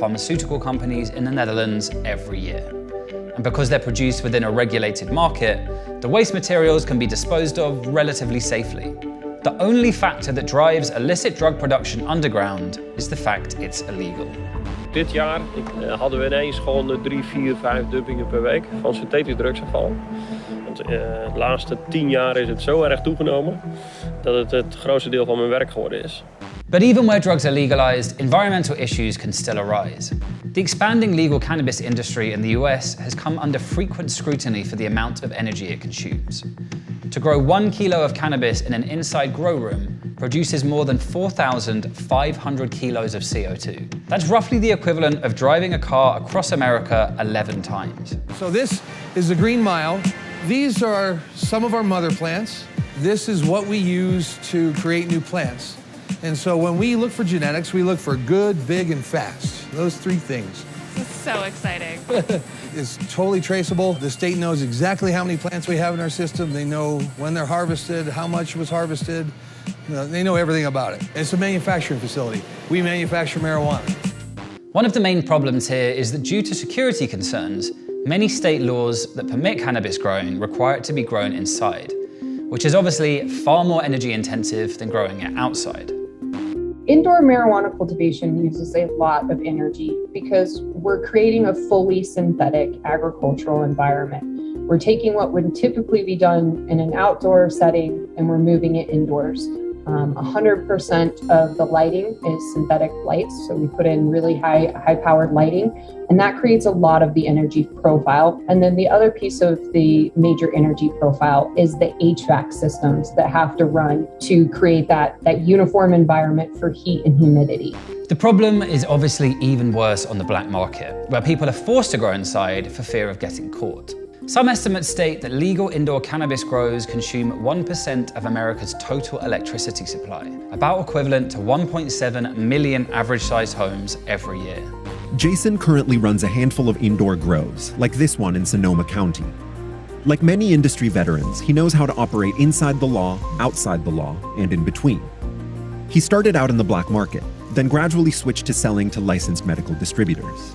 pharmaceutical companies in the Netherlands every year. And because they're produced within a regulated market, the waste materials can be disposed of relatively safely. The only factor that drives illicit drug production underground is the fact it's illegal. Dit jaar hadden we ineens gewoon 3, 4, 5 dumpingen per week van synthetisch drugsafval. Want de laatste 10 jaar is het zo erg toegenomen dat het grootste deel van mijn werk geworden is. But even where drugs are legalized, environmental issues can still arise. The expanding legal cannabis industry in the US has come under frequent scrutiny for the amount of energy it consumes. To grow 1 kilo of cannabis in an inside grow room produces more than 4,500 kilos of CO2. That's roughly the equivalent of driving a car across America 11 times. So this is the Green Mile. These are some of our mother plants. This is what we use to create new plants. And so when we look for genetics, we look for good, big, and fast. Those 3 things. This is so exciting. It's totally traceable. The state knows exactly how many plants we have in our system. They know when they're harvested, how much was harvested. They know everything about it. It's a manufacturing facility. We manufacture marijuana. One of the main problems here is that due to security concerns, many state laws that permit cannabis growing require it to be grown inside, which is obviously far more energy intensive than growing it outside. Indoor marijuana cultivation uses a lot of energy because we're creating a fully synthetic agricultural environment. We're taking what would typically be done in an outdoor setting and we're moving it indoors. 100% of the lighting is synthetic lights, so we put in really high-powered lighting, and that creates a lot of the energy profile. And then the other piece of the major energy profile is the HVAC systems that have to run to create that uniform environment for heat and humidity. The problem is obviously even worse on the black market, where people are forced to grow inside for fear of getting caught. Some estimates state that legal indoor cannabis grows consume 1% of America's total electricity supply, about equivalent to 1.7 million average-sized homes every year. Jason currently runs a handful of indoor grows, like this one in Sonoma County. Like many industry veterans, he knows how to operate inside the law, outside the law, and in between. He started out in the black market, then gradually switched to selling to licensed medical distributors.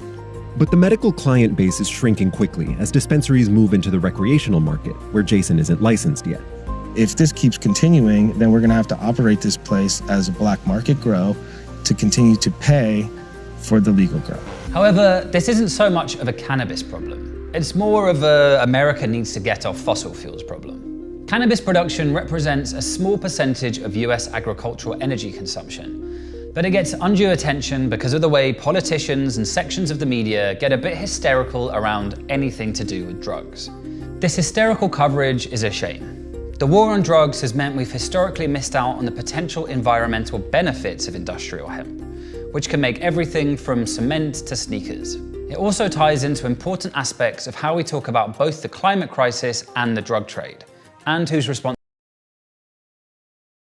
But the medical client base is shrinking quickly as dispensaries move into the recreational market, where Jason isn't licensed yet. If this keeps continuing, then we're going to have to operate this place as a black market grow to continue to pay for the legal grow. However, this isn't so much of a cannabis problem. It's more of a America needs to get off fossil fuels problem. Cannabis production represents a small percentage of US agricultural energy consumption, but it gets undue attention because of the way politicians and sections of the media get a bit hysterical around anything to do with drugs. This hysterical coverage is a shame. The war on drugs has meant we've historically missed out on the potential environmental benefits of industrial hemp, which can make everything from cement to sneakers. It also ties into important aspects of how we talk about both the climate crisis and the drug trade, and who's responsible